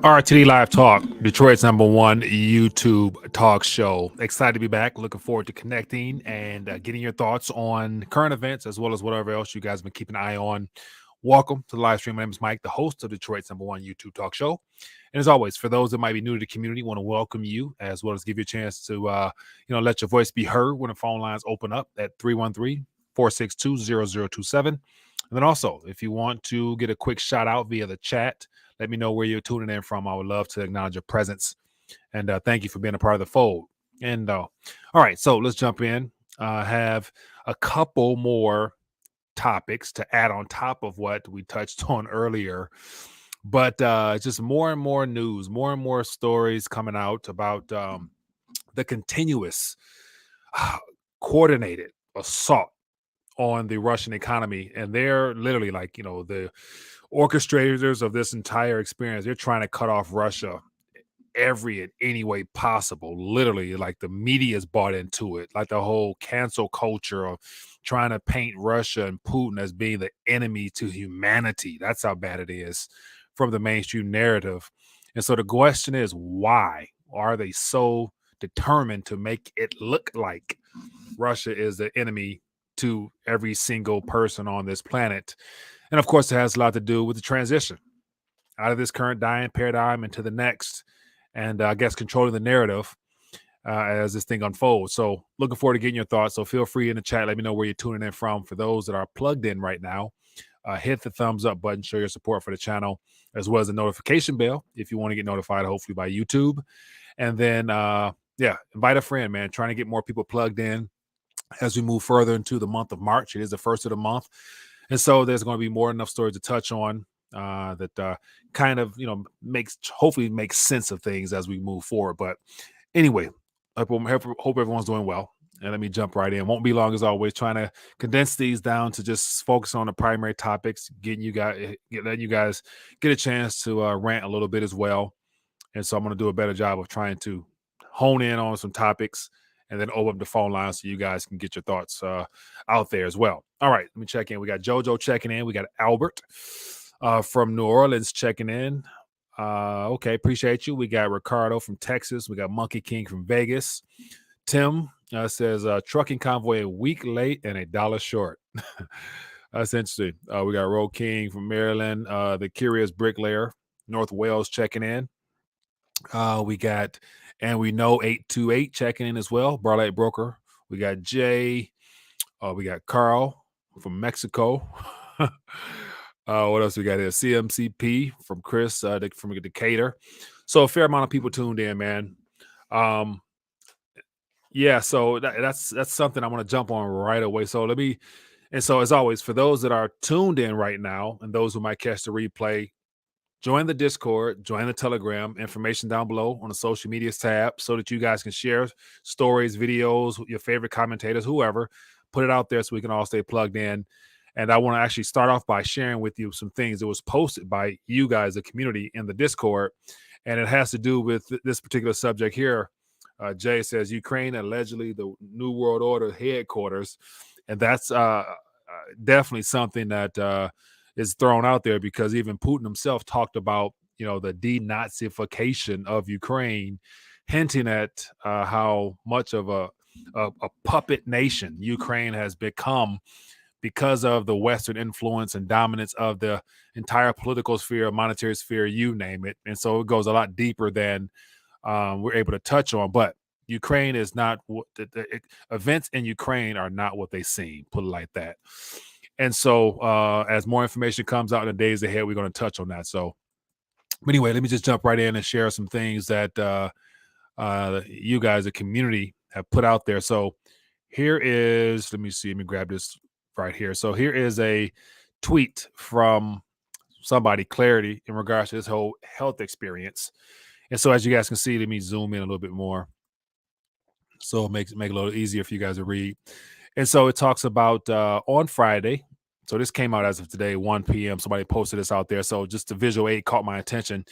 RTD Live Talk, Detroit's #1 YouTube talk show. Excited to be back. Looking forward to connecting and getting your thoughts on current events as well as whatever else you guys have been keeping an eye on. Welcome to the live stream. My name is Mike, the host of Detroit's #1 YouTube talk show. And as always, for those that might be new to the community, want to welcome you as well as give you a chance to, let your voice be heard when the phone lines open up at 313-462-0027. And then also, if you want to get a quick shout out via the chat, let me know where you're tuning in from. I would love to acknowledge your presence. And thank you for being a part of the fold. And all right, so let's jump in. Have a couple more topics to add on top of what we touched on earlier. But just more and more news, more and more stories coming out about the continuous coordinated assault on the Russian economy. And they're literally like, the orchestrators of this entire experience. They're trying to cut off Russia every and any way possible. Literally, like the media's bought into it, like the whole cancel culture of trying to paint Russia and Putin as being the enemy to humanity. That's how bad it is from the mainstream narrative. And so the question is, why are they so determined to make it look like Russia is the enemy to every single person on this planet? And of course, it has a lot to do with the transition out of this current dying paradigm into the next, and I guess controlling the narrative as this thing unfolds. So looking forward to getting your thoughts. So feel free in the chat. Let me know where you're tuning in from. For those that are plugged in right now, hit the thumbs up button, show your support for the channel, as well as the notification bell if you want to get notified, hopefully by YouTube. And then, invite a friend, man. Trying to get more people plugged in as we move further into the month of March. It is the first of the month. And so there's going to be more enough stories to touch on that kind of, hopefully makes sense of things as we move forward. But anyway, hope everyone's doing well. And let me jump right in. Won't be long as always, trying to condense these down to just focus on the primary topics, letting you guys get a chance to rant a little bit as well. And so I'm going to do a better job of trying to hone in on some topics and then open up the phone line so you guys can get your thoughts out there as well. All right, let me check in. We got JoJo checking in. We got Albert from New Orleans checking in. Okay, appreciate you. We got Ricardo from Texas. We got Monkey King from Vegas. Tim says trucking convoy a week late and $1 short. That's interesting. We got Roe King from Maryland. The Curious Bricklayer, North Wales checking in. We got, and we know 828 checking in as well. Barlight Broker. We got Jay. We got Carl from Mexico. What else we got here? CMCP from Chris from Decatur. So a fair amount of people tuned in, man. So that's something I want to jump on right away. So so as always, for those that are tuned in right now and those who might catch the replay, join the Discord, join the Telegram, information down below on the social medias tab so that you guys can share stories, videos, your favorite commentators, whoever, put it out there so we can all stay plugged in. And I want to actually start off by sharing with you some things that was posted by you guys, the community in the Discord. And it has to do with this particular subject here. Jay says Ukraine allegedly the New World Order headquarters. And that's definitely something that is thrown out there because even Putin himself talked about, the denazification of Ukraine, hinting at how much of a puppet nation Ukraine has become because of the Western influence and dominance of the entire political sphere, monetary sphere, you name it. And so it goes a lot deeper than we're able to touch on. But Ukraine is not what the events in Ukraine are not what they seem, put it like that. And so as more information comes out in the days ahead, we're going to touch on that. So anyway, let me just jump right in and share some things that you guys, the community, have put out there. So here is, let me grab this right here. So here is a tweet from somebody, Clarity, in regards to this whole health experience. And so as you guys can see, let me zoom in a little bit more so it makes it a little easier for you guys to read. And so it talks about on Friday. So this came out as of today, 1 p.m. Somebody posted this out there. So just the visual aid caught my attention.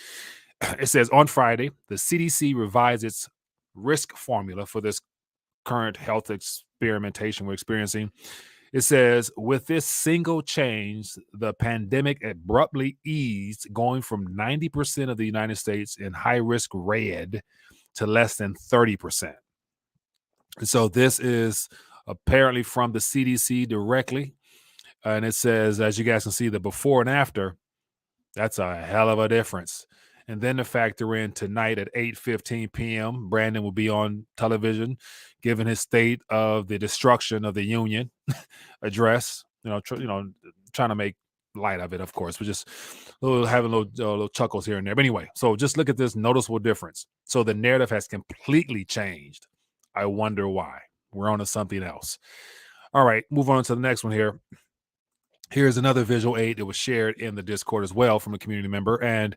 It says on Friday, the CDC revised its risk formula for this current health experimentation we're experiencing. It says, with this single change, the pandemic abruptly eased, going from 90% of the United States in high risk red to less than 30%. And so this is apparently from the CDC directly. And it says, as you guys can see, the before and after, that's a hell of a difference. And then to factor in tonight at 8:15 p.m., Brandon will be on television giving his state of the destruction of the Union address. Trying to make light of it, of course, but just having little chuckles here and there. But anyway, so just look at this noticeable difference. So the narrative has completely changed. I wonder why. We're on to something else. All right, move on to the next one here. Here's another visual aid that was shared in the Discord as well from a community member. And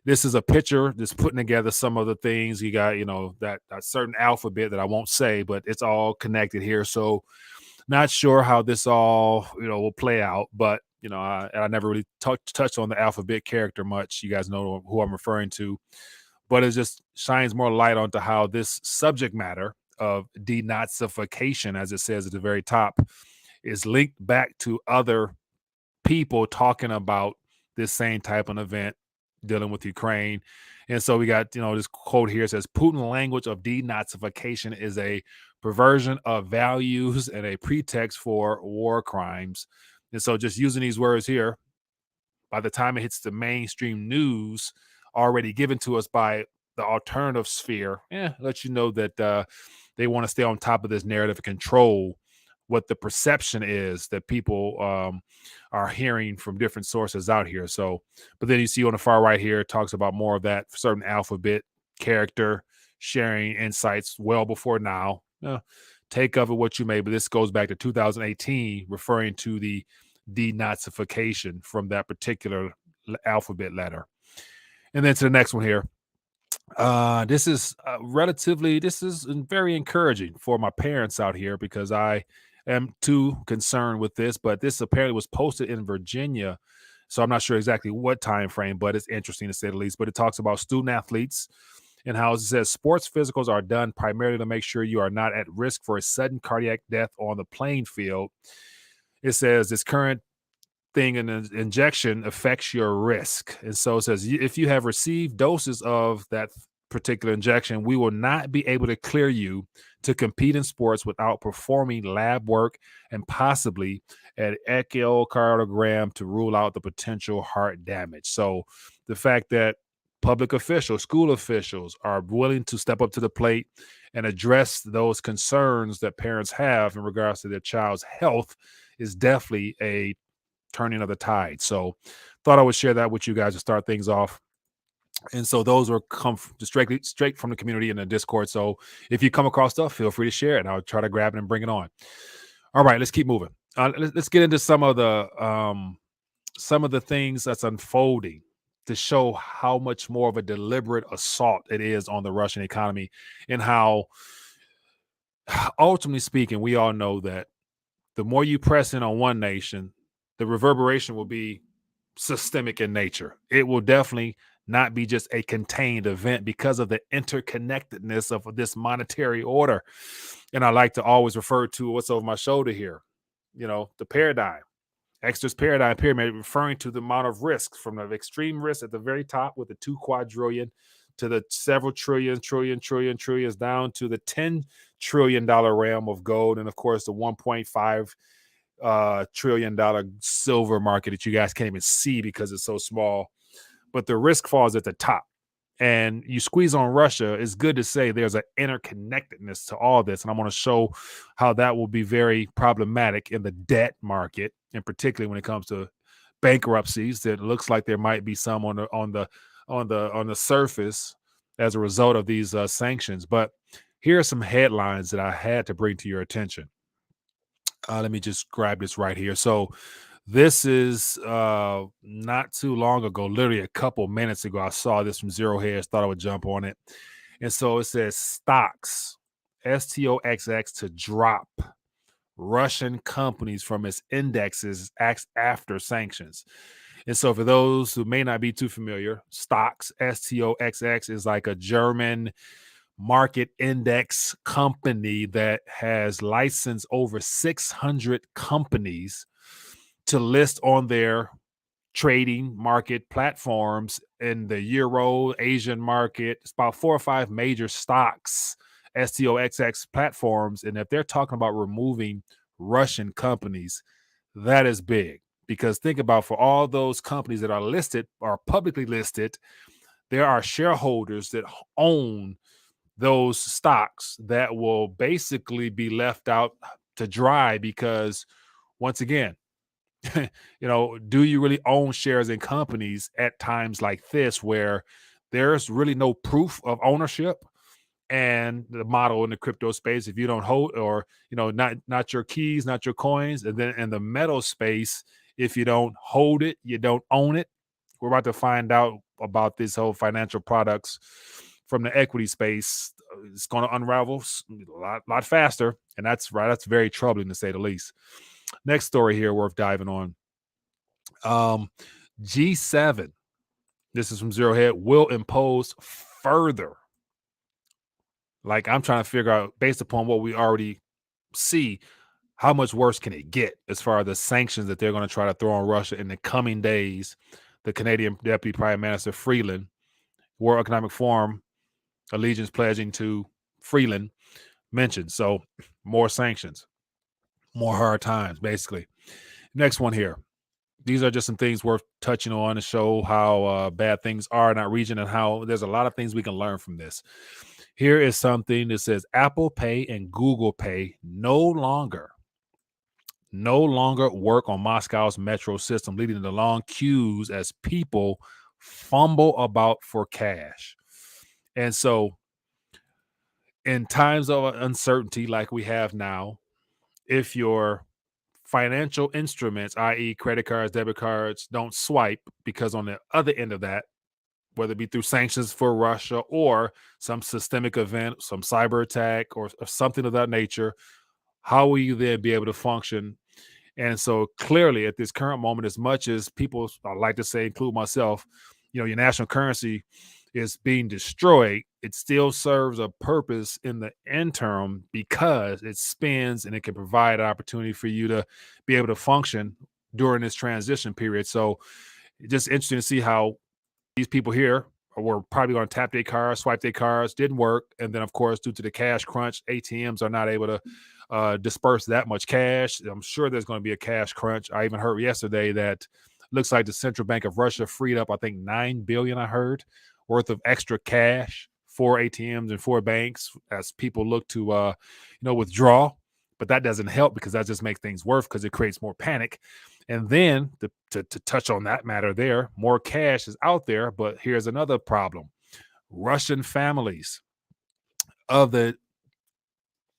this is a picture that's putting together some of the things. You got, that certain alphabet that I won't say, but it's all connected here. So not sure how this all, will play out, but, I never really touched on the alphabet character much. You guys know who I'm referring to, but it just shines more light onto how this subject matter of denazification, as it says at the very top, is linked back to other people talking about this same type of event dealing with Ukraine. And so we got, this quote here says, Putin language of denazification is a perversion of values and a pretext for war crimes. And so just using these words here, by the time it hits the mainstream news already given to us by the alternative sphere, let you know that they want to stay on top of this narrative and control what the perception is that people are hearing from different sources out here. So, but then you see on the far right here, it talks about more of that certain alphabet character sharing insights well before now. Take of it what you may, but this goes back to 2018, referring to the denazification from that particular alphabet letter. And then to the next one here. This is very encouraging for my parents out here because I am too concerned with this, but this apparently was posted in Virginia. So I'm not sure exactly what time frame, but it's interesting to say the least. But it talks about student athletes and how it says sports physicals are done primarily to make sure you are not at risk for a sudden cardiac death on the playing field. It says this current thing in an injection affects your risk. And so it says if you have received doses of that particular injection, we will not be able to clear you to compete in sports without performing lab work and possibly an echocardiogram to rule out the potential heart damage. So the fact that public officials, school officials are willing to step up to the plate and address those concerns that parents have in regards to their child's health is definitely a turning of the tide. So thought I would share that with you guys to start things off. And so those were come straight from the community in the Discord. So if you come across stuff, feel free to share it and I'll try to grab it and bring it on. All right, let's keep moving. Let's get into some of the things that's unfolding to show how much more of a deliberate assault it is on the Russian economy and how, ultimately speaking, we all know that the more you press in on one nation, the reverberation will be systemic in nature. It will definitely not be just a contained event because of the interconnectedness of this monetary order. And I like to always refer to what's over my shoulder here, the paradigm. Exeter's paradigm pyramid, referring to the amount of risk from the extreme risk at the very top with the 2 quadrillion to the several trillions down to the $10 trillion realm of gold. And of course, the $1.5 trillion silver market that you guys can't even see because it's so small. But the risk falls at the top. And you squeeze on Russia, it's good to say there's an interconnectedness to all this. And I want to show how that will be very problematic in the debt market, and particularly when it comes to bankruptcies. That looks like there might be some on the surface as a result of these sanctions. But here are some headlines that I had to bring to your attention. Let me just grab this right here. So this is not too long ago, literally a couple minutes ago, I saw this from Zero Hedge, thought I would jump on it. And so it says stocks, STOXX, to drop Russian companies from its indexes after sanctions. And so for those who may not be too familiar, stocks, STOXX, is like a German market index company that has licensed over 600 companies to list on their trading market platforms in the Euro, Asian market. It's about 4 or 5 major stocks, STOXX platforms. And if they're talking about removing Russian companies, that is big. Because think about, for all those companies that are listed or publicly listed, there are shareholders that own those stocks that will basically be left out to dry because, once again, do you really own shares in companies at times like this where there's really no proof of ownership? And the model in the crypto space, if you don't hold, or not your keys, not your coins, and then in the metal space, if you don't hold it, you don't own it. We're about to find out about this whole financial products from the equity space. It's going to unravel a lot faster, and that's right. That's very troubling, to say the least. Next story here worth diving on. G7, this is from Zero Head, will impose further. Like, I'm trying to figure out, based upon what we already see, how much worse can it get as far as the sanctions that they're going to try to throw on Russia in the coming days. The Canadian Deputy Prime Minister Freeland, World Economic Forum, allegiance pledging to Freeland, mentioned. So more sanctions, more hard times, basically. Next one here. These are just some things worth touching on to show how bad things are in our region and how there's a lot of things we can learn from this. Here is something that says Apple Pay and Google Pay no longer work on Moscow's metro system, leading to long queues as people fumble about for cash. And so, in times of uncertainty like we have now, if your financial instruments, i.e. credit cards, debit cards, don't swipe, because on the other end of that, whether it be through sanctions for Russia or some systemic event, some cyber attack or something of that nature, how will you then be able to function? And so clearly at this current moment, as much as people, I like to say, include myself, your national currency is being destroyed, it still serves a purpose in the interim because it spends and it can provide an opportunity for you to be able to function during this transition period. So just interesting to see how these people here were probably going to tap their cars, swipe their cars, didn't work. And then, of course, due to the cash crunch, ATMs are not able to disperse that much cash. I'm sure there's going to be a cash crunch. I even heard yesterday that looks like the Central Bank of Russia freed up, I think, $9 billion, I heard, worth of extra cash for ATMs and for banks as people look to, withdraw. But that doesn't help because that just makes things worse because it creates more panic. And then to touch on that matter there, more cash is out there. But here's another problem. Russian families of the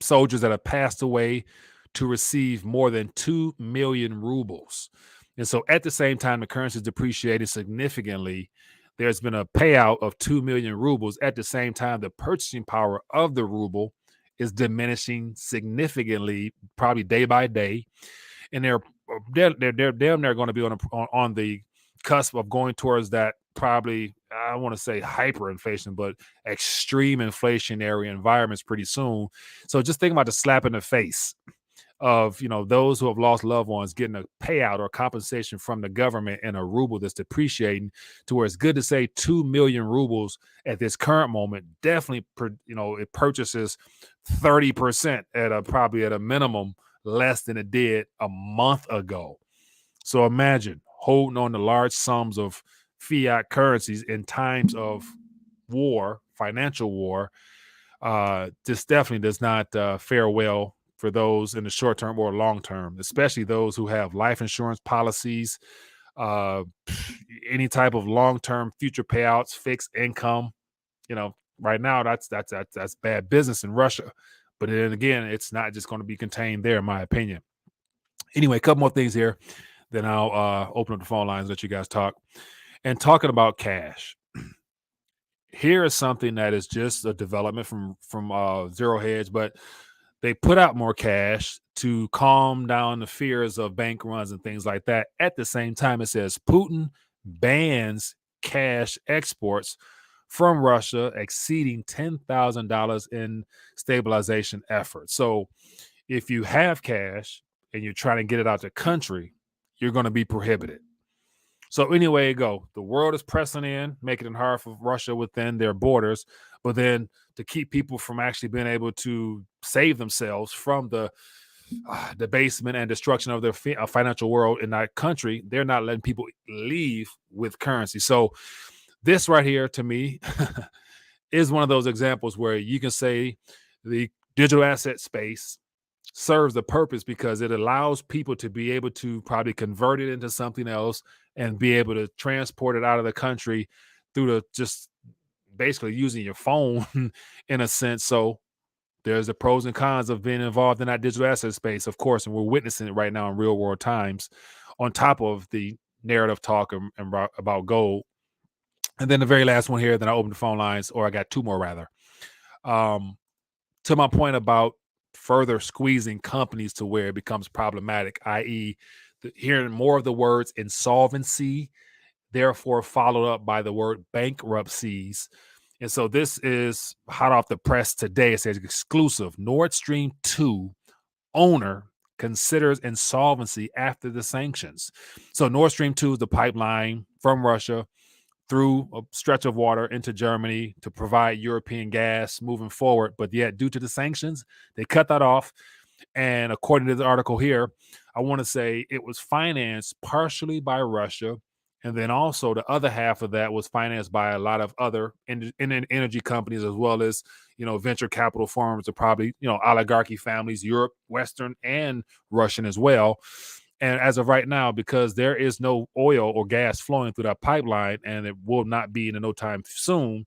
soldiers that have passed away to receive more than 2 million rubles. And so at the same time, the currency is depreciating significantly. There's been a payout of 2 million rubles. At the same time, the purchasing power of the ruble is diminishing significantly, probably day by day. And they're damn near going to be on the cusp of going towards that, probably, I want to say hyperinflation, but extreme inflationary environments pretty soon. So just think about the slap in the face of those who have lost loved ones getting a payout or compensation from the government in a ruble that's depreciating, to where it's good to say 2 million rubles at this current moment. Definitely, it purchases 30% probably at a minimum less than it did a month ago. So imagine holding on to large sums of fiat currencies in times of war, financial war. This definitely does not fare well for those in the short term or long term, especially those who have life insurance policies, uh, any type of long term future payouts, fixed income. Right now that's bad business in Russia. But then again, it's not just going to be contained there, in my opinion. Anyway, a couple more things here. Then I'll open up the phone lines, let you guys talk. And talking about cash, here is something that is just a development from Zero Hedge, but they put out more cash to calm down the fears of bank runs and things like that. At the same time, it says Putin bans cash exports from Russia exceeding $10,000 in stabilization efforts. So if you have cash and you're trying to get it out the country, you're going to be prohibited. So anyway it go, the world is pressing in, making it hard for Russia within their borders, but then to keep people from actually being able to save themselves from the debasement and destruction of their financial world in that country, they're not letting people leave with currency. So this right here, to me, is one of those examples where you can say the digital asset space serves the purpose because it allows people to be able to probably convert it into something else and be able to transport it out of the country through the just basically using your phone in a sense. So there's the pros and cons of being involved in that digital asset space, of course, and we're witnessing it right now in real world times on top of the narrative talk about gold. And then the very last one here, then I opened the phone lines, or I got two more rather. Um, to my point about further squeezing companies to where it becomes problematic, i.e., hearing more of the words insolvency, therefore followed up by the word bankruptcies. And so this is hot off the press today. It says exclusive Nord Stream 2 owner considers insolvency after the sanctions. So Nord Stream 2 is the pipeline from Russia through a stretch of water into Germany to provide European gas moving forward. But yet, due to the sanctions, they cut that off. And according to the article here, I want to say it was financed partially by Russia. And then also the other half of that was financed by a lot of other energy companies, as well as, venture capital firms or probably, oligarchy families, Europe, Western, and Russian as well. And as of right now, because there is no oil or gas flowing through that pipeline, and it will not be in no time soon,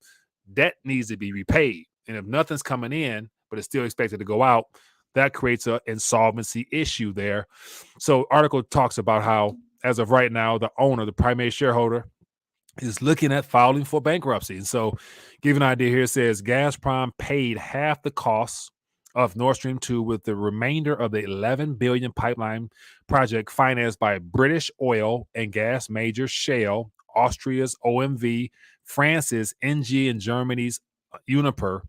debt needs to be repaid. And if nothing's coming in, but it's still expected to go out, that creates an insolvency issue there. So article talks about how, as of right now, the owner, the primary shareholder, is looking at filing for bankruptcy. And so give you an idea here, it says Gazprom paid half the costs of Nord Stream 2 with the remainder of the 11 billion pipeline project financed by British oil and gas major Shell, Austria's OMV, France's NG, and Germany's Uniper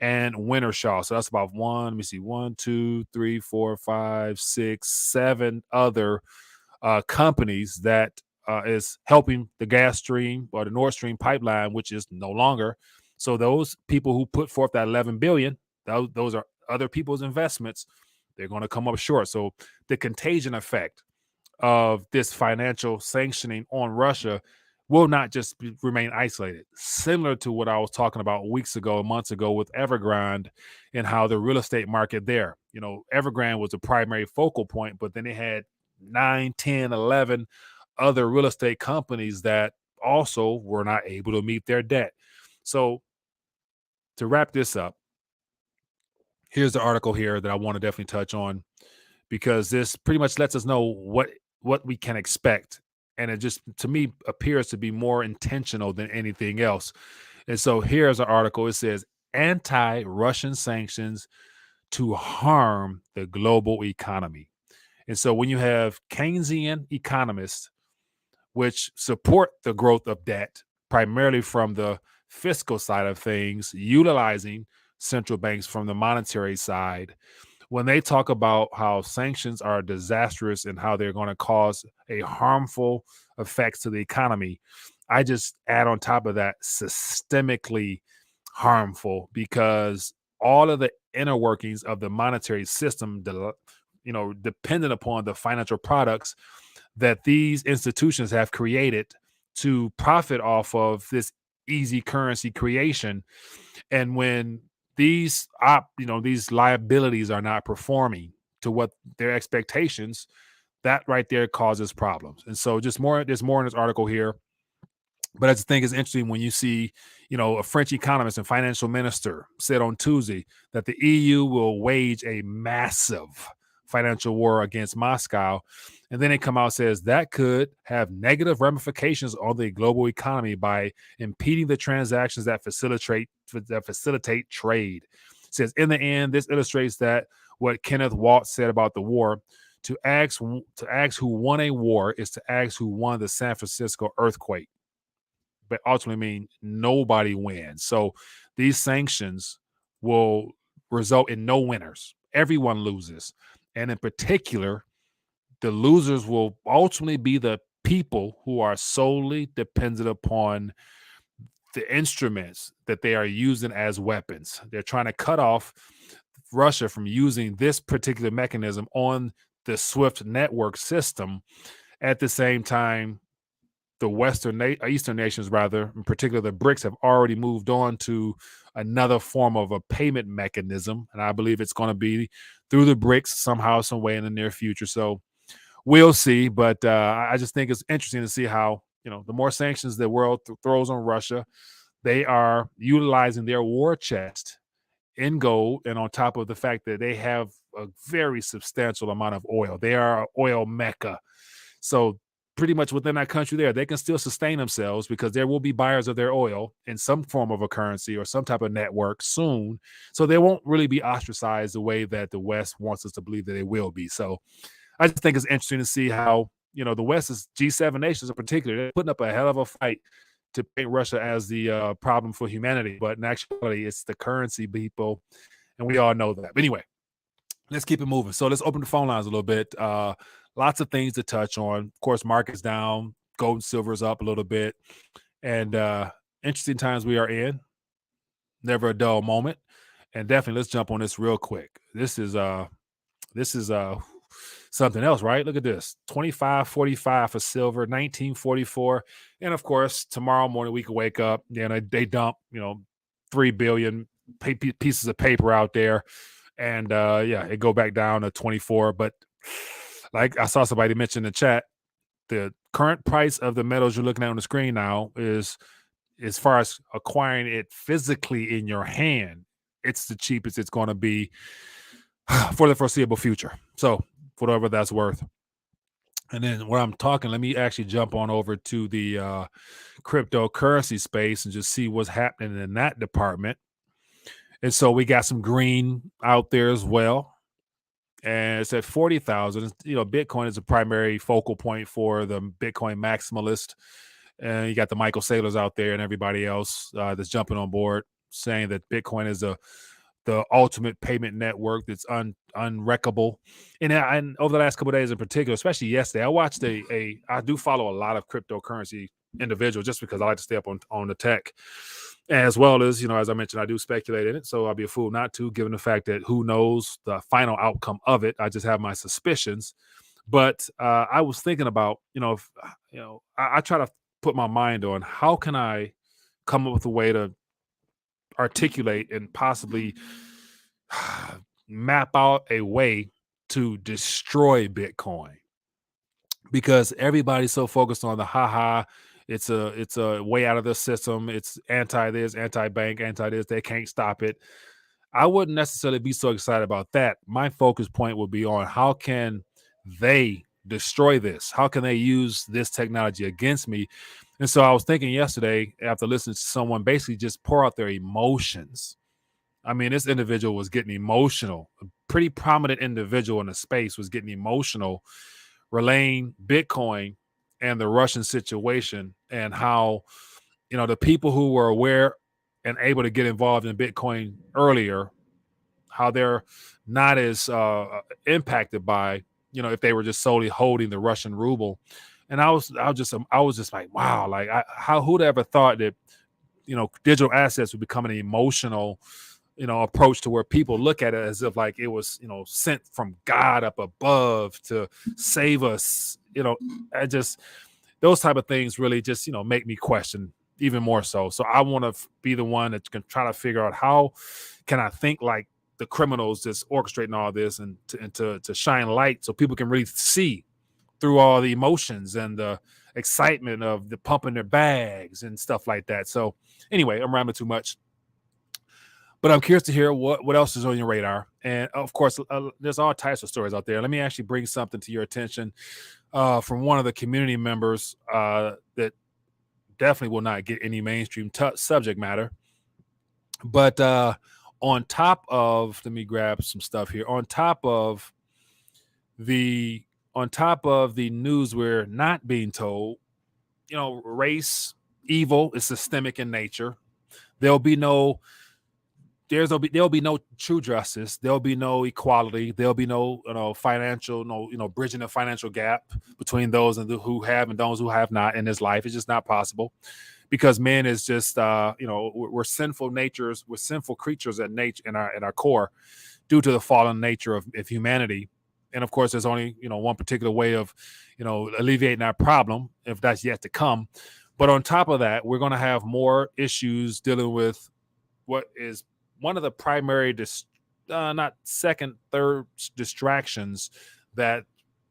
and Wintershall. So that's about one, two, three, four, five, six, seven other companies that is helping the gas stream or the Nord Stream pipeline, which is no longer. So those people who put forth that 11 billion, those are other people's investments. They're going to come up short. So the contagion effect of this financial sanctioning on Russia will not just remain isolated, similar to what I was talking about weeks ago, months ago with Evergrande and how the real estate market there, Evergrande was a primary focal point, but then it had 9, 10, 11 other real estate companies that also were not able to meet their debt. So to wrap this up, here's the article here that I want to definitely touch on, because this pretty much lets us know what we can expect. And it just, to me, appears to be more intentional than anything else. And so here's an article. It says anti-Russian sanctions to harm the global economy. And so when you have Keynesian economists, which support the growth of debt, primarily from the fiscal side of things, utilizing central banks from the monetary side, when they talk about how sanctions are disastrous and how they're going to cause a harmful effects to the economy, I just add on top of that systemically harmful, because all of the inner workings of the monetary system, dependent upon the financial products that these institutions have created to profit off of this easy currency creation. And when these liabilities are not performing to what their expectations, that right there causes problems. And so there's more in this article here. But I just think it's interesting when you see, a French economist and financial minister said on Tuesday that the EU will wage a massive financial war against Moscow. And then it come out and says that could have negative ramifications on the global economy by impeding the transactions that facilitate trade. It says in the end, this illustrates that what Kenneth Waltz said about the war. To ask who won a war is to ask who won the San Francisco earthquake. but ultimately mean nobody wins. So these sanctions will result in no winners. Everyone loses. And in particular, the losers will ultimately be the people who are solely dependent upon the instruments that they are using as weapons. They're trying to cut off Russia from using this particular mechanism on the SWIFT network system. At the same time, the Eastern nations, rather, in particular the BRICS, have already moved on to another form of a payment mechanism, and I believe it's going to be through the BRICS somehow, some way in the near future. So we'll see, but I just think it's interesting to see how the more sanctions the world throws on Russia, they are utilizing their war chest in gold, and on top of the fact that they have a very substantial amount of oil. They are an oil mecca. So pretty much within that country there, they can still sustain themselves because there will be buyers of their oil in some form of a currency or some type of network soon. So they won't really be ostracized the way that the West wants us to believe that they will be. So I just think it's interesting to see how, the West's G7 nations in particular, they're putting up a hell of a fight to paint Russia as the problem for humanity. But in actuality, it's the currency people. And we all know that. But anyway, let's keep it moving. So let's open the phone lines a little bit. Lots of things to touch on. Of course, market's down, gold and silver's up a little bit. And interesting times we are in. Never a dull moment. And definitely let's jump on this real quick. This is something else, right? Look at this. 25.45 for silver, 19.44. And of course, tomorrow morning we can wake up, they dump, 3 billion pieces of paper out there. And it go back down to 24. But like I saw somebody mention in the chat, the current price of the metals you're looking at on the screen now is, as far as acquiring it physically in your hand, it's the cheapest it's going to be for the foreseeable future. So whatever that's worth. And then when I'm talking, let me actually jump on over to the cryptocurrency space and just see what's happening in that department. And so we got some green out there as well. And it's at 40,000. Bitcoin is a primary focal point for the Bitcoin maximalist. And you got the Michael Saylors out there and everybody else that's jumping on board, saying that Bitcoin is the ultimate payment network that's unwreckable. And over the last couple of days in particular, especially yesterday, I watched I do follow a lot of cryptocurrency individuals just because I like to stay up on the tech, as well as, as I mentioned, I do speculate in it. So I'll be a fool not to, given the fact that who knows the final outcome of it. I just have my suspicions. But I was thinking about, if, I try to put my mind on how can I come up with a way to articulate and possibly map out a way to destroy Bitcoin, because everybody's so focused on the it's a way out of the system, it's anti this, anti bank, anti this, they can't stop it. I wouldn't necessarily be so excited about that. My focus point would be on how can they destroy this, how can they use this technology against me. And so I was thinking yesterday, after listening to someone basically just pour out their emotions. I mean, this individual was getting emotional. A pretty prominent individual in the space was getting emotional, relaying Bitcoin and the Russian situation, and how, the people who were aware and able to get involved in Bitcoin earlier, how they're not as impacted by, if they were just solely holding the Russian ruble. And I was just like, wow, like who'd ever thought that, digital assets would become an emotional, approach to where people look at it as if like it was, sent from God up above to save us. I just, those type of things really just, make me question even more so. So I want to be the one that can try to figure out how can I think like the criminals that's orchestrating all this, and to shine light so people can really see through all the emotions and the excitement of the pumping their bags and stuff like that. So anyway, I'm rambling too much, but I'm curious to hear what else is on your radar. And of course, there's all types of stories out there. Let me actually bring something to your attention from one of the community members that definitely will not get any mainstream subject matter. But on top of, let me grab some stuff here. On top of the news we're not being told, race evil is systemic in nature. There'll be no there'll be no true justice. There'll be no equality. There'll be no financial bridging the financial gap between those who have and those who have not in this life. It's just not possible because man is just we're sinful natures. We're sinful creatures at nature in our core due to the fallen nature of humanity. And of course, there's only one particular way of alleviating that problem if that's yet to come. But on top of that, we're going to have more issues dealing with what is one of the primary, not second, third distractions that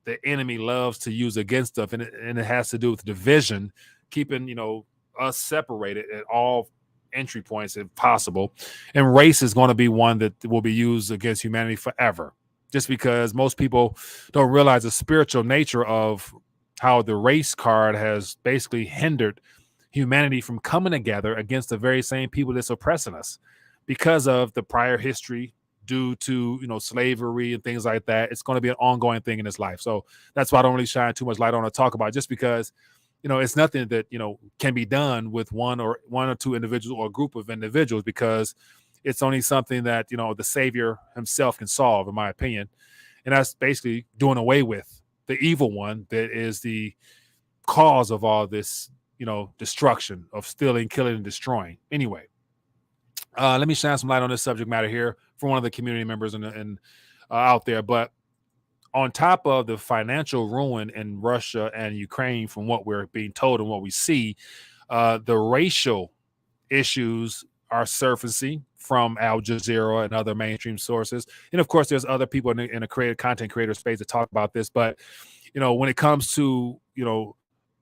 the enemy loves to use against us, and it has to do with division, keeping us separated at all entry points if possible. And race is going to be one that will be used against humanity forever, just because most people don't realize the spiritual nature of how the race card has basically hindered humanity from coming together against the very same people that's oppressing us because of the prior history due to slavery and things like that. It's going to be an ongoing thing in this life. So that's why I don't really shine too much light on to talk about, just because it's nothing that can be done with one or two individuals or a group of individuals, because it's only something that the Savior himself can solve, in my opinion. And that's basically doing away with the evil one that is the cause of all this destruction, of stealing, killing, and destroying. Anyway, let me shine some light on this subject matter here for one of the community members and out there. But on top of the financial ruin in Russia and Ukraine, from what we're being told and what we see, the racial issues are surfacing from Al Jazeera and other mainstream sources. And of course, there's other people in the content creator space that talk about this. But, when it comes to,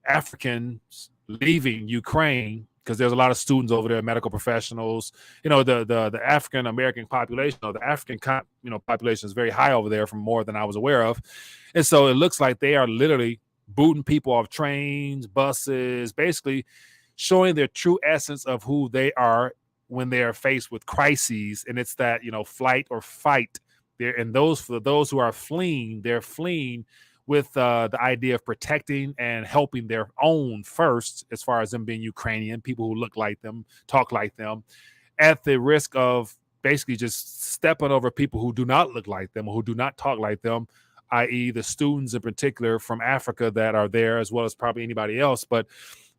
Africans leaving Ukraine, because there's a lot of students over there, medical professionals, the African American population, or the African population is very high over there, from more than I was aware of. And so it looks like they are literally booting people off trains, buses, basically showing their true essence of who they are when they are faced with crises. And it's that, flight or fight there. And for those who are fleeing, they're fleeing with the idea of protecting and helping their own first, as far as them being Ukrainian, people who look like them, talk like them, at the risk of basically just stepping over people who do not look like them or who do not talk like them, i.e. the students in particular from Africa that are there, as well as probably anybody else. But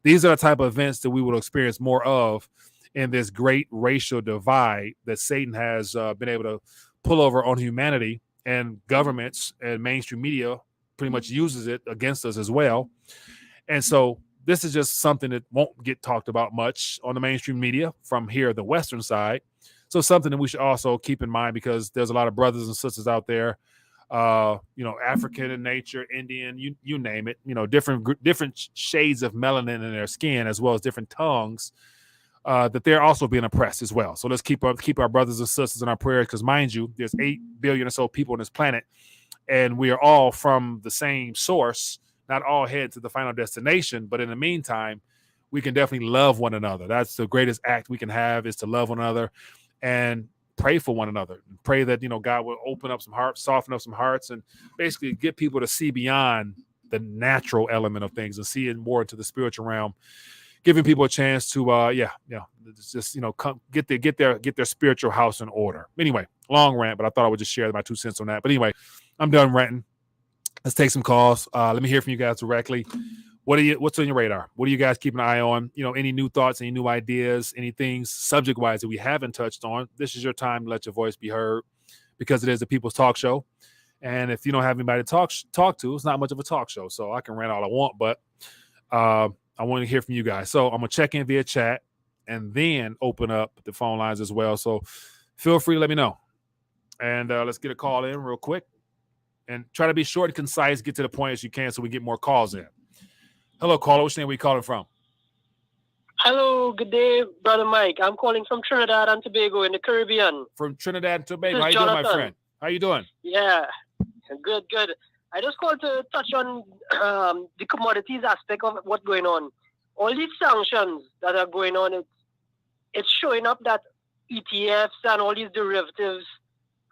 these are the type of events that we will experience more of in this great racial divide that Satan has been able to pull over on humanity, and governments and mainstream media pretty much uses it against us as well. And so this is just something that won't get talked about much on the mainstream media from here, the Western side. So something that we should also keep in mind, because there's a lot of brothers and sisters out there, African in nature, Indian, you name it, different shades of melanin in their skin, as well as different tongues, that they're also being oppressed as well. So let's keep our brothers and sisters in our prayers, because mind you, there's 8 billion or so people on this planet, and we are all from the same source, not all head to the final destination. But in the meantime, we can definitely love one another. That's the greatest act we can have, is to love one another and pray for one another. Pray that, God will open up some hearts, soften up some hearts, and basically get people to see beyond the natural element of things and see it more into the spiritual realm, giving people a chance to, just, come get their spiritual house in order. Anyway, long rant, but I thought I would just share my 2 cents on that. But anyway, I'm done ranting. Let's take some calls. Let me hear from you guys directly. What's on your radar? What are you guys keeping an eye on? Any new thoughts, any new ideas, any things subject-wise that we haven't touched on? This is your time to let your voice be heard, because it is a people's talk show. And if you don't have anybody to talk to, it's not much of a talk show. So I can rant all I want, but I want to hear from you guys. So I'm going to check in via chat and then open up the phone lines as well. So feel free to let me know. And let's get a call in real quick. And try to be short and concise, get to the point as you can, so we get more calls in. Hello, caller. Which name are we calling from? Hello, good day, Brother Mike. I'm calling from Trinidad and Tobago in the Caribbean. From Trinidad and Tobago. How you doing, my friend? How you doing? Yeah, good. I just called to touch on the commodities aspect of what's going on. All these sanctions that are going on, it's showing up that ETFs and all these derivatives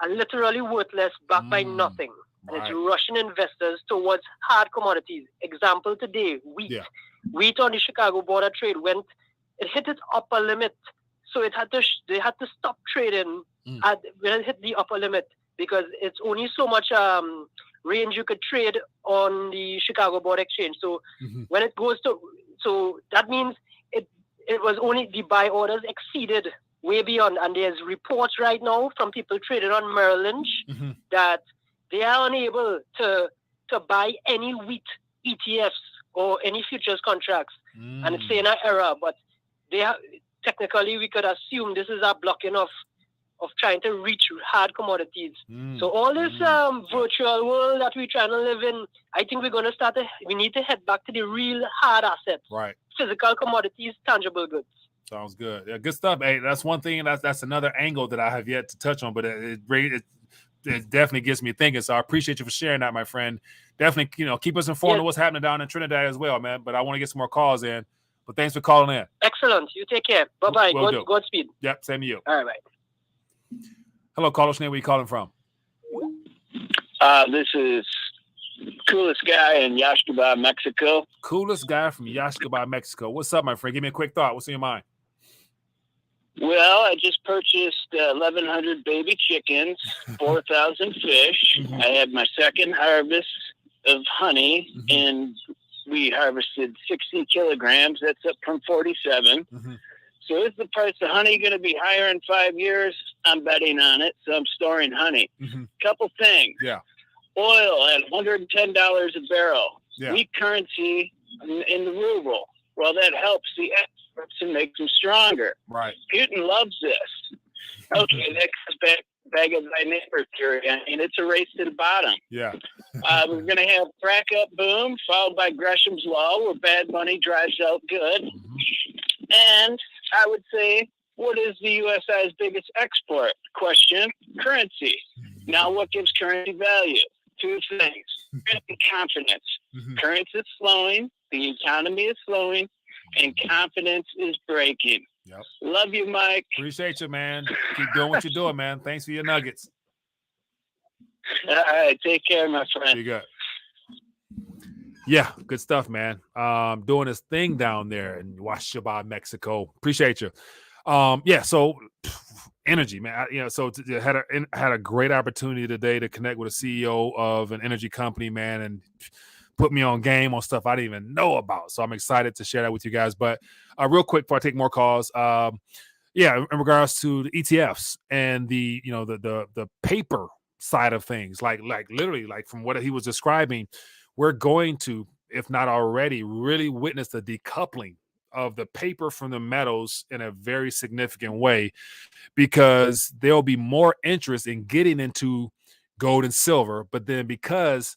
are literally worthless, backed by nothing. And it's rushing investors towards hard commodities. Example today, wheat. Yeah. wheat on the Chicago Board of Trade it hit its upper limit, so they had to stop trading when it hit the upper limit, because it's only so much range you could trade on the Chicago Board Exchange. So when it goes to, so that means it was only the buy orders exceeded way beyond, and there's reports right now from people trading on Merrill Lynch that they are unable to buy any wheat ETFs or any futures contracts, and it's in an error. But technically we could assume this is a blocking of trying to reach hard commodities. So all this virtual world that we're trying to live in, I think we're going to we need to head back to the real hard assets, right? Physical commodities, tangible goods. Sounds good. Yeah, good stuff. Hey, that's one thing. That's another angle that I have yet to touch on, but it definitely gets me thinking. So I appreciate you for sharing that, my friend. Definitely, keep us informed of what's happening down in Trinidad as well, man. But I want to get some more calls in. But thanks for calling in. Excellent. You take care. Bye-bye. Godspeed. Yep, same to you. All right. Hello, caller. Where are you calling from? This is coolest guy in Yaxcabay, Mexico. Coolest guy from Yaxcabay, Mexico. What's up, my friend? Give me a quick thought. What's in your mind? Well, I just purchased 1,100 baby chickens, 4,000 fish. I had my second harvest of honey, and we harvested 60 kilograms. That's up from 47. So is the price of honey going to be higher in 5 years? I'm betting on it, so I'm storing honey. Couple things. Yeah. Oil at $110 a barrel. Yeah. Weak currency in the ruble. Well, that helps the exports and makes them stronger. Right. Putin loves this. Okay, next bag of thy neighbor theory. I mean, it's a race to the bottom. Yeah. We're going to have crack up boom, followed by Gresham's Law, where bad money drives out good. And I would say, what is the USI's biggest export? Question, currency. Now, what gives currency value? Two things. Confidence. Currency is slowing, the economy is slowing, and confidence is breaking. Yep. Love you, Mike. Appreciate you, man. Keep doing what you're doing, man. Thanks for your nuggets. All right, take care, my friend. You good. Yeah, good stuff, man. Doing this thing down there in Yaxcabay, Mexico. Appreciate you. Yeah, so energy, man. Had a great opportunity today to connect with a CEO of an energy company, man, and put me on game on stuff I didn't even know about. So I'm excited to share that with you guys. But real quick before I take more calls, in regards to the ETFs and the paper side of things, like literally, like from what he was describing, we're going to, if not already, really witness the decoupling of the paper from the metals in a very significant way, because there'll be more interest in getting into gold and silver. But then because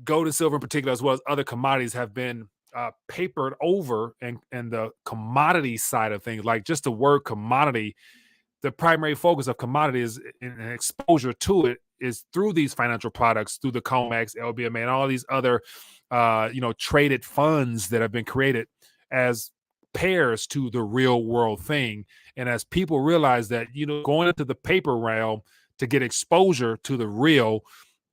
gold and silver in particular, as well as other commodities, have been papered over, and the commodity side of things, like just the word commodity, the primary focus of commodity is and exposure to it is through these financial products, through the COMEX, LBMA, and all these other traded funds that have been created as pairs to the real world thing. And as people realize that, going into the paper realm to get exposure to the real,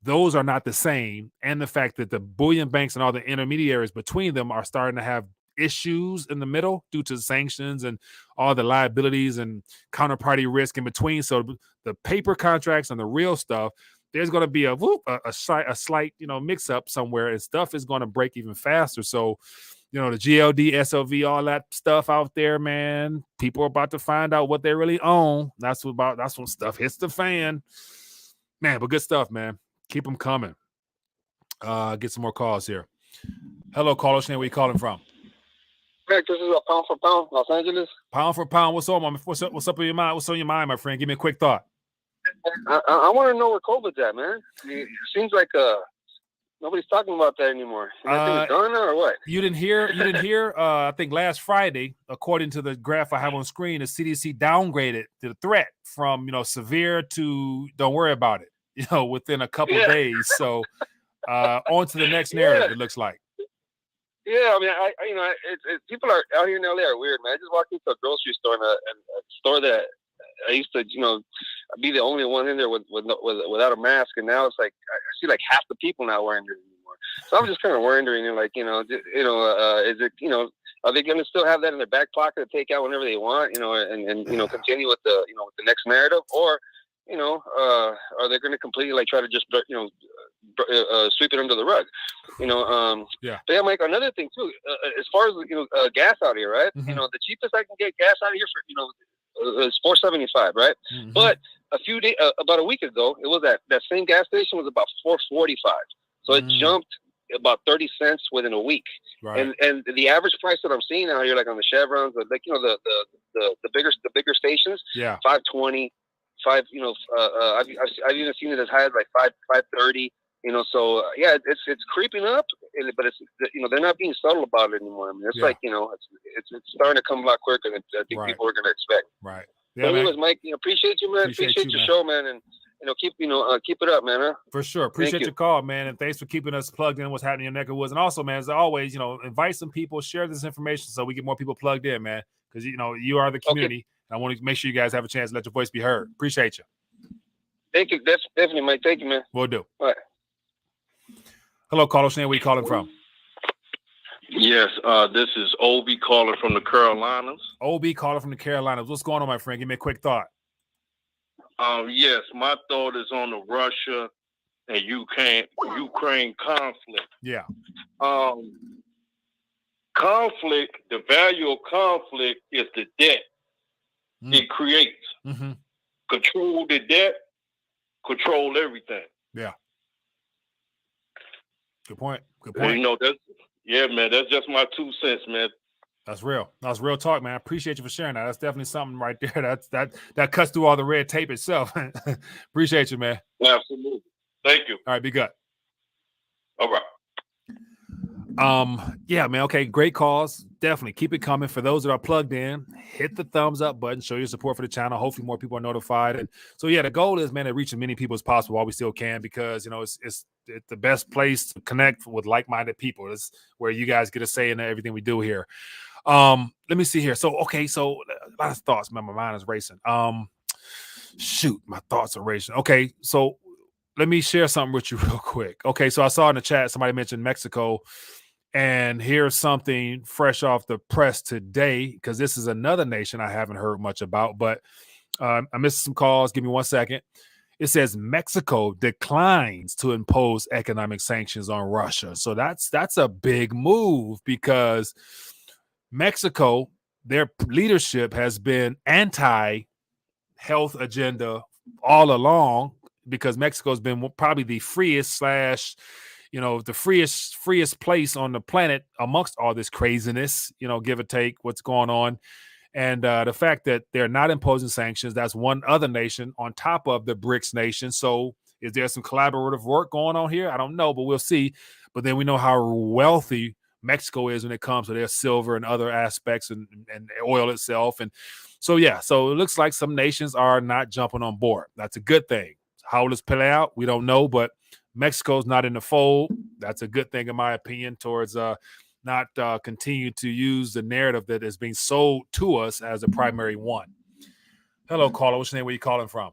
those are not the same. And the fact that the bullion banks and all the intermediaries between them are starting to have issues in the middle due to sanctions and all the liabilities and counterparty risk in between. So the paper contracts and the real stuff, there's going to be a slight mix up somewhere, and stuff is going to break even faster. So the GLD, SLV, all that stuff out there, man, people are about to find out what they really own. That's when stuff hits the fan, man. But good stuff, man. Keep them coming. Get some more calls here. Hello, caller. Where you calling from? This is a Pound for Pound, Los Angeles. Pound for Pound. What's up, man? What's up in your mind? What's on your mind, my friend? Give me a quick thought. I want to know where COVID's at, man. It seems like nobody's talking about that anymore. You think it's done or what? You didn't hear? I think last Friday, according to the graph I have on screen, the CDC downgraded the threat from severe to don't worry about it. Within a couple of days. So on to the next narrative. It looks like. Yeah, I mean, people are out here in LA are weird, man. I just walked into a grocery store and a store that I used to, be the only one in there without a mask, and now it's like I see like half the people not wearing it anymore. So I'm just kind of wondering, like, is it, are they going to still have that in their back pocket to take out whenever they want, and continue with the, with the next narrative, or, are they going to completely like try to just, sweep it under the rug, Yeah. But yeah, Mike, another thing too, as far as, gas out here, right? Mm-hmm. The cheapest I can get gas out of here for, is $4.75, right? Mm-hmm. But a few days, about a week ago, it was that same gas station was about $4.45. So it jumped about 30 cents within a week. Right. And the average price that I'm seeing out here, like on the Chevrons, like, the bigger stations, Yeah. 520, I've even seen it as high as like 530. So yeah, it's creeping up, but it's, they're not being subtle about it anymore. I mean, it's like, it's starting to come a lot quicker than I think people are going to expect. Right. Yeah, anyways, Mike, appreciate you, man. Appreciate your show, man, and keep it up, man. Huh? For sure. Appreciate your call, man, and thanks for keeping us plugged in. What's happening in your neck of woods, and also, man, as always, invite some people, share this information so we get more people plugged in, man. Because you are the community, and I want to make sure you guys have a chance to let your voice be heard. Appreciate you. Thank you, definitely, Mike. Thank you, man. Will do. All right. Hello, caller. Where you calling from? Yes, this is Obi calling from the Carolinas. Obi calling from the Carolinas. What's going on, my friend? Give me a quick thought. Yes, my thought is on the Russia and Ukraine conflict. Yeah. Conflict, the value of conflict is the debt it creates. Mm-hmm. Control the debt, control everything. Yeah. Good point. Good point. Man, that's just my 2 cents, man. That's real. That's real talk, man. I appreciate you for sharing that. That's definitely something right there. That cuts through all the red tape itself. Appreciate you, man. Absolutely. Thank you. All right, be good. All right. Yeah, man. Okay, great calls. Definitely keep it coming. For those that are plugged in, hit the thumbs up button. Show your support for the channel. Hopefully, more people are notified. And so, yeah, the goal is, man, to reach as many people as possible while we still can, because it's the best place to connect with like-minded people. It's where you guys get a say in everything we do here. Let me see here. So, okay, so a lot of thoughts, man. My mind is racing. Shoot, my thoughts are racing. Okay, so let me share something with you real quick. Okay, so I saw in the chat somebody mentioned Mexico. And here's something fresh off the press today, because this is another nation I haven't heard much about, but I missed some calls. Give me 1 second. It says Mexico declines to impose economic sanctions on Russia. So that's a big move, because Mexico, their leadership has been anti-health agenda all along, because Mexico's been probably the freest the freest place on the planet amongst all this craziness, give or take what's going on. And the fact that they're not imposing sanctions, that's one other nation on top of the BRICS nation. So is there some collaborative work going on here? I don't know, but we'll see. But then we know how wealthy Mexico is when it comes to their silver and other aspects and oil itself. And so, yeah, so it looks like some nations are not jumping on board. That's a good thing. How will this play out? We don't know, but Mexico's not in the fold. That's a good thing, in my opinion, towards not continue to use the narrative that is being sold to us as a primary one. Hello, caller. What's your name? Where you calling from?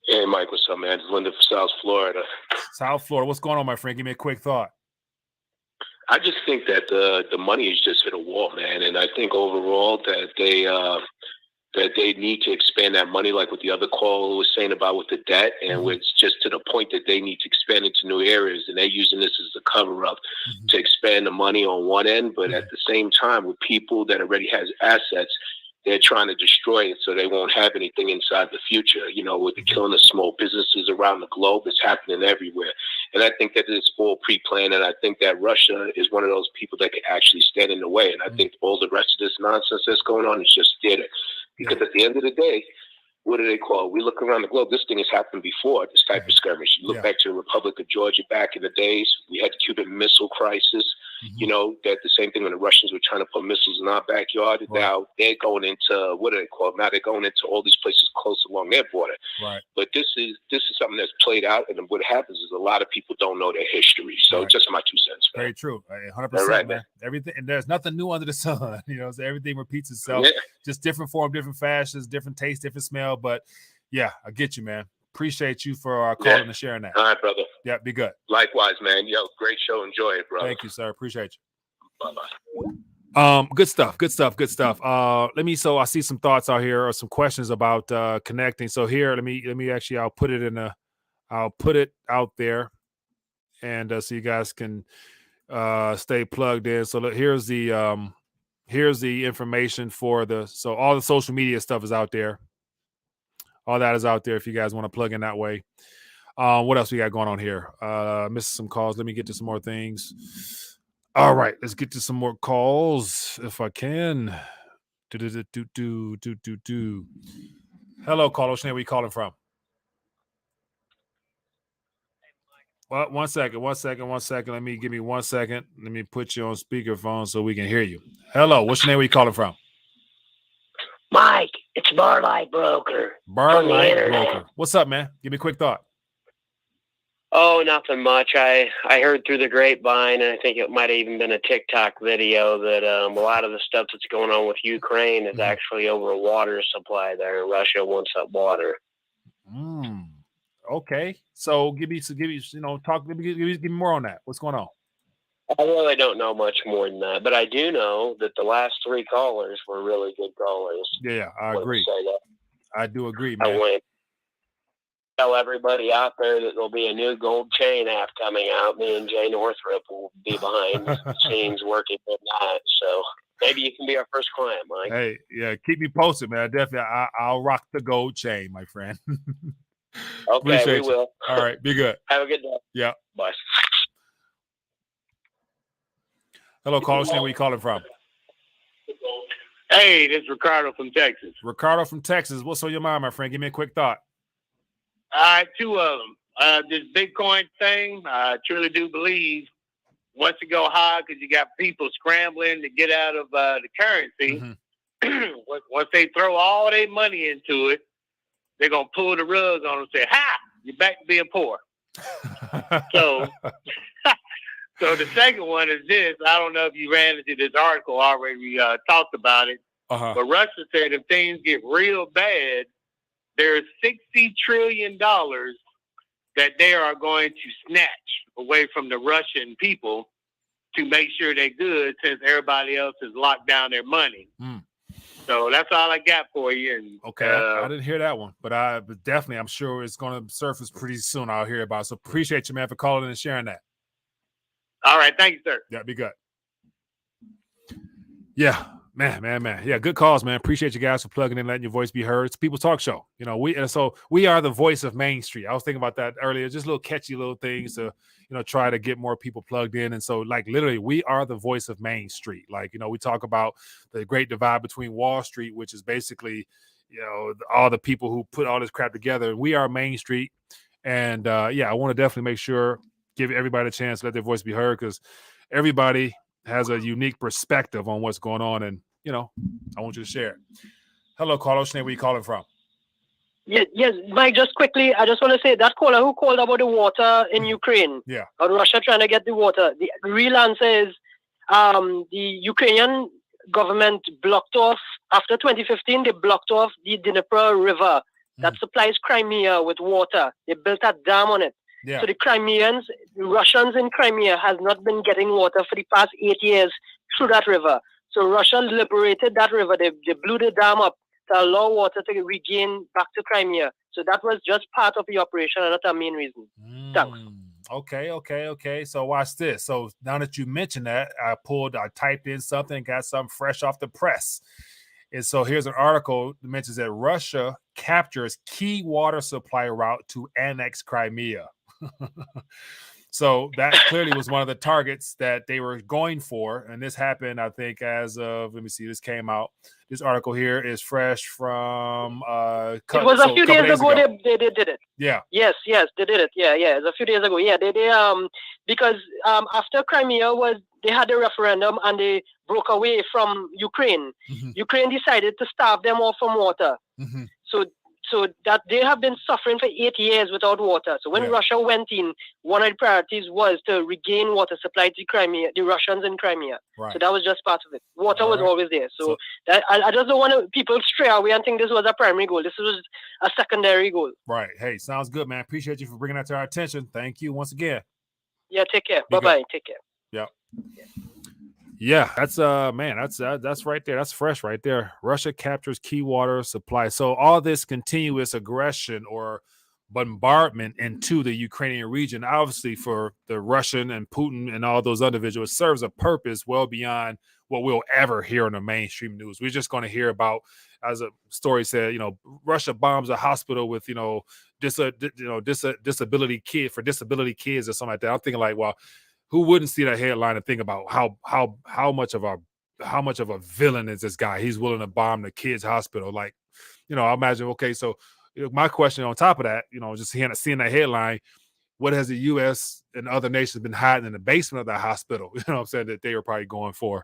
Hey, Mike. What's up, man? It's Linda from South Florida. South Florida. What's going on, my friend? Give me a quick thought. I just think that the money is just hit a wall, man. And I think overall that they need to expand that money, like what the other caller was saying about with the debt, and it's just to the point that they need to expand into new areas, and they're using this as a cover-up to expand the money on one end, but at the same time, with people that already has assets, they're trying to destroy it so they won't have anything inside the future. With the killing of small businesses around the globe, it's happening everywhere. And I think that it's all pre-planned, and I think that Russia is one of those people that can actually stand in the way. And I think all the rest of this nonsense that's going on is just theater. Because at the end of the day, what do they call it? We look around the globe. This thing has happened before, this type of skirmish. You look back to the Republic of Georgia back in the days. We had the Cuban Missile Crisis. That the same thing when the Russians were trying to put missiles in our backyard. Now they're going into, what do they call it? Now they're going into all these places close along their border. But this is something that's played out, and what happens is a lot of people don't know their history. So just my 2 cents. Man. Very true. 100%, man. Everything, and there's nothing new under the sun. So everything repeats itself. Just different form, different fashions, different taste, different smell. But yeah, I get you, man. Appreciate you for calling and sharing that. All right, brother. Yeah, be good. Likewise, man. Yo, great show. Enjoy it, bro. Thank you, sir. Appreciate you. Bye-bye. Good stuff. So I see some thoughts out here or some questions about connecting. So here, let me actually, I'll put it out there, and so you guys can stay plugged in. So look, here's the information for so all the social media stuff is out there. All that is out there if you guys want to plug in that way. What else we got going on here? Missed some calls. Let me get to some more things. All right, let's get to some more calls if I can. Hello, caller. Where are you calling from? Well, one second. Give me 1 second. Let me put you on speakerphone so we can hear you. Hello, what's your name? Where you calling from? Mike, it's Barlight Broker. Barlight Broker. What's up, man? Give me a quick thought. Oh, nothing much. I heard through the grapevine, and I think it might have even been a TikTok video, that a lot of the stuff that's going on with Ukraine is actually over a water supply there. Russia wants that water. Okay. So give me more on that. What's going on? I really don't know much more than that, but I do know that the last three callers were really good callers. Yeah, I agree. I do agree, I man. want to tell everybody out there that there'll be a new gold chain app coming out. Me and Jay Northrup will be behind the scenes working on that. So maybe you can be our first client, Mike. Hey, yeah, keep me posted, man. I'll rock the gold chain, my friend. Okay, Appreciate we you. will. All right, be good. Have a good day. Yeah. Bye. Hello, caller. Where you calling from? Hey, this is Ricardo from Texas. Ricardo from Texas. What's on your mind, my friend? Give me a quick thought. All right, two of them. This Bitcoin thing, I truly do believe once it go high, because you got people scrambling to get out of the currency. Once they throw all their money into it, they're going to pull the rug on them and say, ha, you're back to being poor. So the second one is this. I don't know if you ran into this article already. We talked about it. But Russia said if things get real bad, there's $60 trillion that they are going to snatch away from the Russian people to make sure they're good, since everybody else has locked down their money. So that's all I got for you. And, okay, I didn't hear that one, but definitely, I'm sure it's going to surface pretty soon. I'll hear about it. So appreciate you, man, for calling and sharing that. All right, thank you, sir. Yeah, be good. Yeah, man. Yeah, good calls, man. Appreciate you guys for plugging in, letting your voice be heard. It's People's Talk Show. You know, we are the voice of Main Street. I was thinking about that earlier. Just little catchy little things to, try to get more people plugged in. And so, like, literally, we are the voice of Main Street. Like, we talk about the great divide between Wall Street, which is basically, all the people who put all this crap together. We are Main Street. And I want to definitely make sure, give everybody a chance to let their voice be heard, because everybody has a unique perspective on what's going on. And, I want you to share it. Hello, caller. Where are you calling from? Yes, Mike, just quickly, I just want to say that caller who called about the water in Ukraine, yeah, or Russia trying to get the water, the real answer is the Ukrainian government blocked off, after 2015, they blocked off the Dnipro River that supplies Crimea with water. They built a dam on it. Yeah. So the Russians in Crimea has not been getting water for the past 8 years through that river. So Russia liberated that river. They blew the dam up to allow water to regain back to Crimea. So that was just part of the operation and not a main reason. Thanks. Okay. So watch this. So now that you mentioned that, I typed in something, got something fresh off the press. And so here's an article that mentions that Russia captures key water supply route to annex Crimea. So that clearly was one of the targets that they were going for. And this happened, I think, as of, let me see, this came out. This article here is fresh from... it was a few days ago they did it. Yeah. Yes, they did it. Yeah. It was a few days ago. Yeah, they because after Crimea they had a referendum and they broke away from Ukraine. Ukraine decided to starve them off from water. So So that they have been suffering for 8 years without water. So when Russia went in, one of the priorities was to regain water supply to Crimea, the Russians in Crimea. Right. So that was just part of it. Water was always there. So that, I just don't want people stray away and think this was a primary goal. This was a secondary goal. Right. Hey, sounds good, man. Appreciate you for bringing that to our attention. Thank you once again. Yeah, take care. Bye-bye. Take care. Yep. Yeah, that's that's right there. That's fresh right there. Russia captures key water supply. So all this continuous aggression or bombardment into the Ukrainian region, obviously for the Russian and Putin and all those individuals, serves a purpose well beyond what we'll ever hear in the mainstream news. We're just going to hear about, as a story said, Russia bombs a hospital with, disability kids or something like that. I'm thinking like, well, who wouldn't see that headline and think about how much of a villain is this guy? He's willing to bomb the kids' hospital. Like, I imagine. Okay, so my question on top of that, just seeing that headline, what has the U.S. and other nations been hiding in the basement of that hospital? You know what I'm saying, that they were probably going for.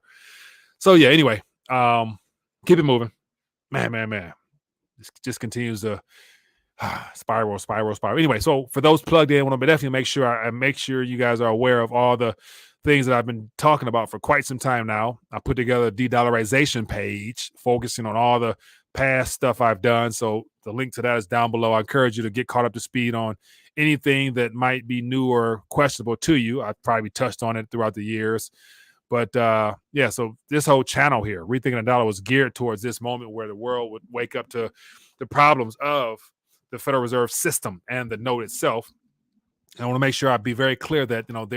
So yeah. Anyway, keep it moving, man. This just continues to spiral. Anyway, so for those plugged in, I want to definitely make sure you guys are aware of all the things that I've been talking about for quite some time now. I put together a de-dollarization page focusing on all the past stuff I've done. So the link to that is down below. I encourage you to get caught up to speed on anything that might be new or questionable to you. I've probably touched on it throughout the years. But so this whole channel here, Rethinking the Dollar, was geared towards this moment where the world would wake up to the problems of the Federal Reserve System and the note itself. And I want to make sure I be very clear that not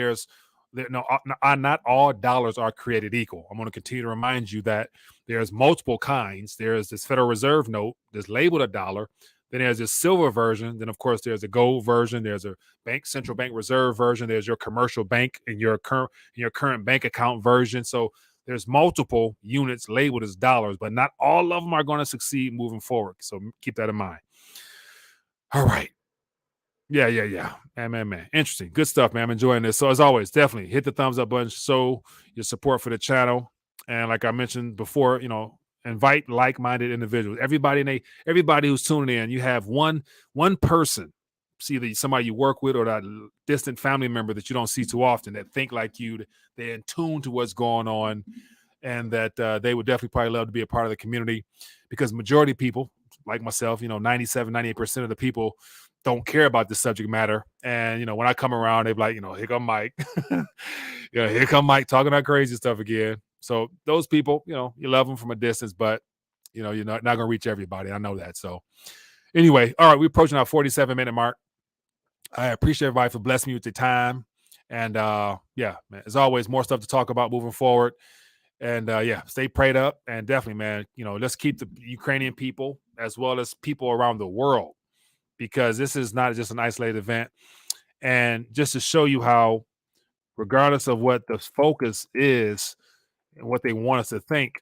all dollars are created equal. I'm going to continue to remind you that there's multiple kinds. There's this Federal Reserve note that's labeled $1. Then there's this silver version. Then of course there's a gold version. There's a central bank reserve version. There's your commercial bank and your current bank account version. So there's multiple units labeled as dollars, but not all of them are going to succeed moving forward. So keep that in mind. All right. Yeah. Man. Interesting. Good stuff, man. I'm enjoying this. So as always, definitely hit the thumbs up button, show your support for the channel. And like I mentioned before, invite like-minded individuals. Everybody who's tuning in, you have one person, see either somebody you work with or that distant family member that you don't see too often, that think like you, they're in tune to what's going on, and that they would definitely probably love to be a part of the community, because majority of people like myself, 97, 98% of the people don't care about the subject matter. And, when I come around, they're like, here come Mike. Here come Mike talking that crazy stuff again. So those people, you love them from a distance, but, you're not going to reach everybody. I know that. So anyway, all right, we're approaching our 47-minute mark. I appreciate everybody for blessing me with your time. And, man, as always, more stuff to talk about moving forward. And, stay prayed up. And definitely, man, let's keep the Ukrainian people as well as people around the world, because this is not just an isolated event. And just to show you how, regardless of what the focus is and what they want us to think,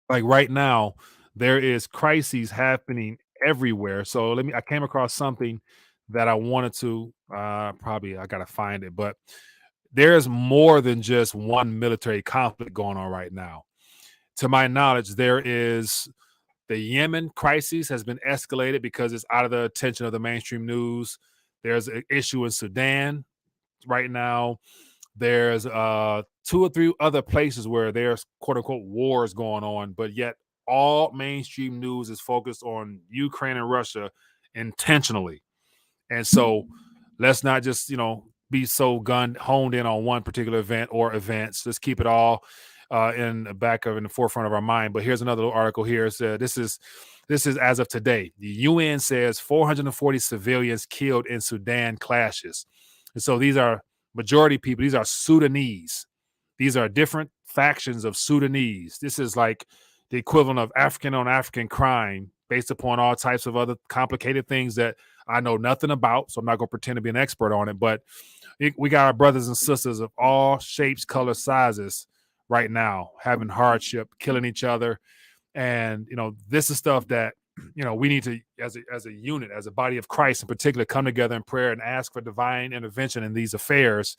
like right now, there is crises happening everywhere. So I came across something that I wanted to, I got to find it, but there's more than just one military conflict going on right now. To my knowledge, there is the Yemen crisis has been escalated because it's out of the attention of the mainstream news. There's an issue in Sudan right now. There's 2 or 3 other places where there's quote unquote wars going on, but yet all mainstream news is focused on Ukraine and Russia intentionally. And so let's not just, be so honed in on one particular event or events. Let's keep it all in the forefront of our mind. But here's another article here. It said, this is as of today. The UN says 440 civilians killed in Sudan clashes. And so these are majority people. These are Sudanese. These are different factions of Sudanese. This is like the equivalent of African on African crime, based upon all types of other complicated things that I know nothing about. So I'm not going to pretend to be an expert on it. But we got our brothers and sisters of all shapes, colors, sizes right now having hardship, killing each other. And, this is stuff that, we need to, as a unit, as a body of Christ in particular, come together in prayer and ask for divine intervention in these affairs,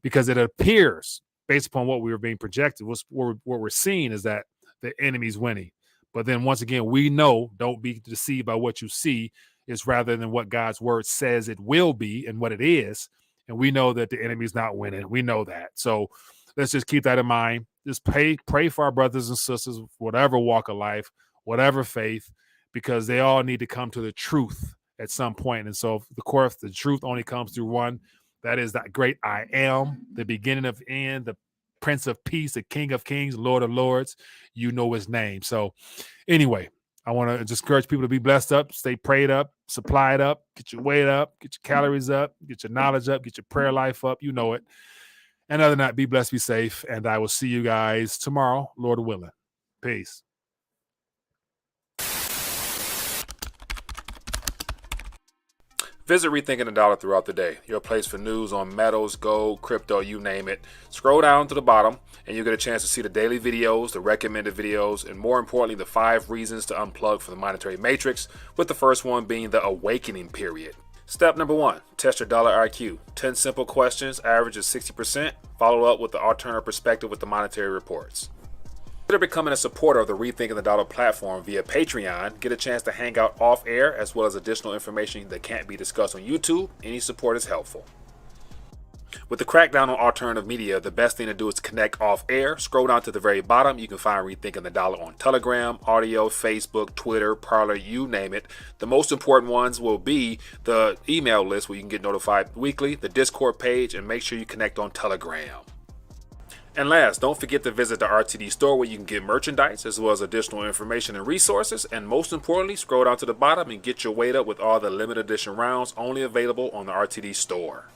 because it appears, based upon what we were being projected, what we're seeing is that the enemy's winning. But then once again, we know, don't be deceived by what you see, is rather than what God's word says it will be and what it is. And we know that the enemy's not winning. We know that. So let's just keep that in mind. Just pray for our brothers and sisters, whatever walk of life, whatever faith, because they all need to come to the truth at some point. And so, of course, the truth only comes through one. That is that great I am, the beginning of end, the Prince of Peace, the King of Kings, Lord of Lords. You know his name. So anyway, I want to just encourage people to be blessed up, stay prayed up, supplied up, get your weight up, get your calories up, get your knowledge up, get your prayer life up. You know it. And other than that, be blessed, be safe. And I will see you guys tomorrow, Lord willing. Peace. Visit Rethinking the Dollar throughout the day. Your place for news on metals, gold, crypto, you name it. Scroll down to the bottom and you'll get a chance to see the daily videos, the recommended videos, and more importantly, the 5 reasons to unplug from the monetary matrix, with the first one being the awakening period. Step number 1, test your dollar IQ. 10 simple questions, average is 60%. Follow up with the alternative perspective with the monetary reports. Consider becoming a supporter of the Rethinking the Dollar platform via Patreon. Get a chance to hang out off air as well as additional information that can't be discussed on YouTube. Any support is helpful. With the crackdown on alternative media, the best thing to do is to connect off air. Scroll down to the very bottom. You can find Rethinking the Dollar on Telegram, audio, Facebook, Twitter, Parler, you name it. The most important ones will be the email list where you can get notified weekly, the Discord page, and make sure you connect on Telegram. And last, don't forget to visit the RTD store where you can get merchandise as well as additional information and resources. And most importantly, scroll down to the bottom and get your weight up with all the limited edition rounds only available on the RTD store.